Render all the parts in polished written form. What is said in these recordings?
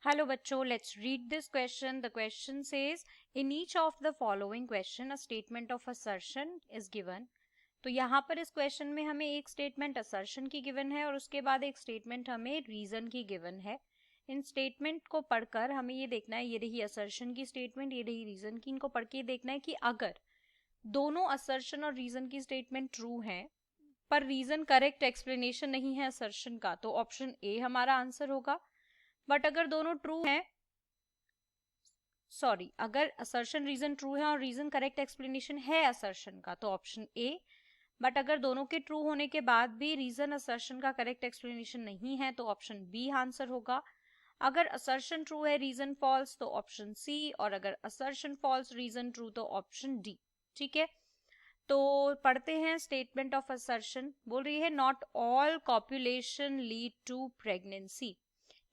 Hello बच्चों, let's read this question. The question says, in each of the following question, a statement of assertion is given. तो यहाँ पर इस question में हमें एक स्टेटमेंट असर्शन की गिवन है और उसके बाद एक स्टेटमेंट हमें रीजन की गिवन है. इन स्टेटमेंट को पढ़कर हमें ये देखना है, ये रही असर्शन की स्टेटमेंट, ये रही रीजन की. इनको पढ़ के देखना है कि अगर दोनों असर्शन और रीजन की स्टेटमेंट ट्रू है पर रीजन करेक्ट एक्सप्लेनेशन नहीं है असर्शन का, तो ऑप्शन ए हमारा आंसर होगा. बट अगर दोनों ट्रू हैं, अगर असर्शन रीजन ट्रू है और रीजन करेक्ट एक्सप्लेनेशन है असर्शन का, तो ऑप्शन ए. बट अगर दोनों के ट्रू होने के बाद भी रीजन असर्शन का करेक्ट एक्सप्लेनेशन नहीं है, तो ऑप्शन बी आंसर होगा. अगर असर्शन ट्रू है रीजन फॉल्स, तो ऑप्शन सी. और अगर असर्शन फॉल्स रीजन ट्रू, तो ऑप्शन डी. ठीक है, तो पढ़ते हैं स्टेटमेंट ऑफ असर्शन. बोल रही है not all copulation lead to pregnancy,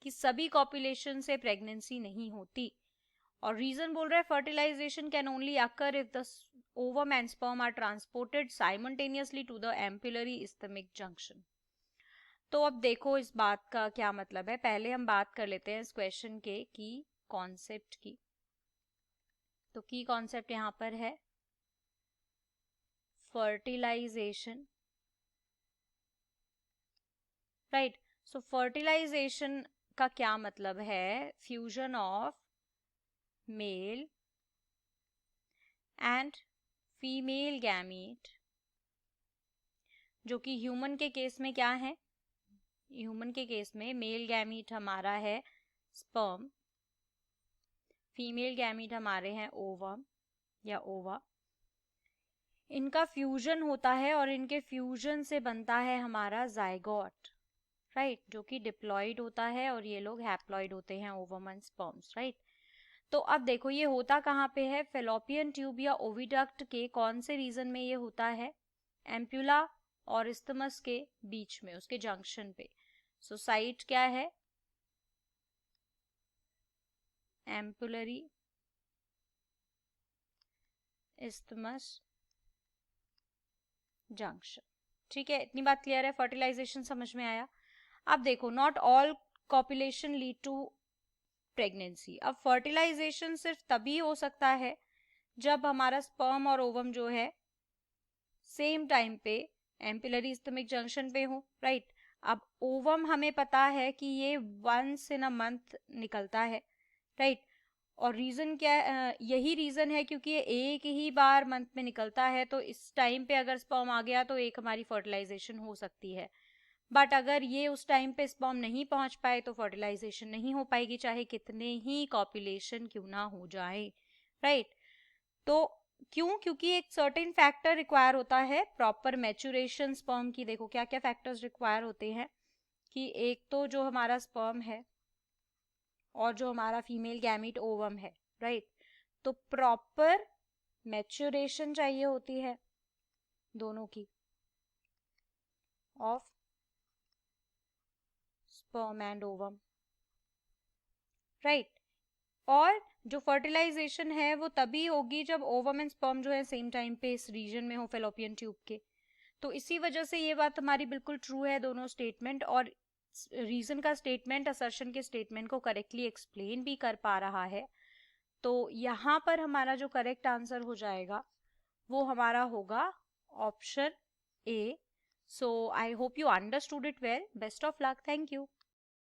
कि सभी कॉपुलेशन से प्रेगनेंसी नहीं होती. और रीजन बोल रहा है fertilisation can only occur if the ovum and sperm are transported simultaneously to the ampullary isthmic junction. तो अब देखो इस बात का क्या मतलब है. पहले हम बात कर लेते हैं इस क्वेश्चन के की कॉन्सेप्ट की. तो की कॉन्सेप्ट यहां पर है फर्टिलाइजेशन. राइट, सो फर्टिलाइजेशन का क्या मतलब है? Fusion of male and female gamete, जो कि ह्यूमन के केस में क्या है? ह्यूमन के केस में मेल गैमीट हमारा है स्पर्म, फीमेल गैमीट हमारे हैं ओवम या ओवा. इनका फ्यूजन होता है और इनके फ्यूजन से बनता है हमारा जाइगोट. राइट, जो कि डिप्लॉइड होता है और ये लोग हैप्लॉइड होते हैं ओवम एंड स्पर्म्स. राइट, तो अब देखो ये होता कहाँ पे है? फेलोपियन ट्यूब या ओविडक्ट के कौन से रीजन में ये होता है? एम्पुला और इस्थमस के बीच में, उसके जंक्शन पे. सो साइट क्या है? Ampullary isthmus junction. ठीक है, इतनी बात क्लियर है? फर्टिलाइजेशन समझ में आया? अब देखो not all copulation lead to pregnancy. अब फर्टिलाइजेशन सिर्फ तभी हो सकता है जब हमारा स्पर्म और ओवम जो है सेम टाइम पे एम्पुलरी इस्थमिक जंक्शन पे हो. राइट, अब ओवम हमें पता है कि ये वंस इन अ मंथ निकलता है. राइट, और रीजन क्या है? यही रीजन है क्योंकि ये एक ही बार मंथ में निकलता है, तो इस टाइम पे अगर स्पर्म आ गया तो एक हमारी फर्टिलाइजेशन हो सकती है. बट अगर ये उस टाइम पे स्पर्म नहीं पहुंच पाए तो फर्टिलाइजेशन नहीं हो पाएगी, चाहे कितने ही कॉपुलेशन क्यों ना हो जाए. राइट, तो क्यों? क्योंकि एक सर्टेन फैक्टर रिक्वायर होता है प्रॉपर मैच्योरेशन स्पर्म की. देखो क्या क्या फैक्टर्स रिक्वायर होते हैं, कि एक तो जो हमारा स्पर्म है और जो हमारा फीमेल गैमीट ओवम है. राइट, तो प्रॉपर मैच्योरेशन चाहिए होती है दोनों की of sperm and ovum. Right, और जो फर्टिलाइजेशन है वो तभी होगी जब ओवम एंड स्पर्म जो है सेम टाइम पे इस रीजन में हो फेलोपियन ट्यूब के. तो इसी वजह से ये बात हमारी बिल्कुल ट्रू है दोनों स्टेटमेंट. और रीजन का स्टेटमेंट असर्शन के स्टेटमेंट को करेक्टली एक्सप्लेन भी कर पा रहा है. तो यहाँ पर हमारा जो करेक्ट आंसर हो जाएगा वो हमारा होगा option A. So I hope you understood it well. Best of luck. Thank you.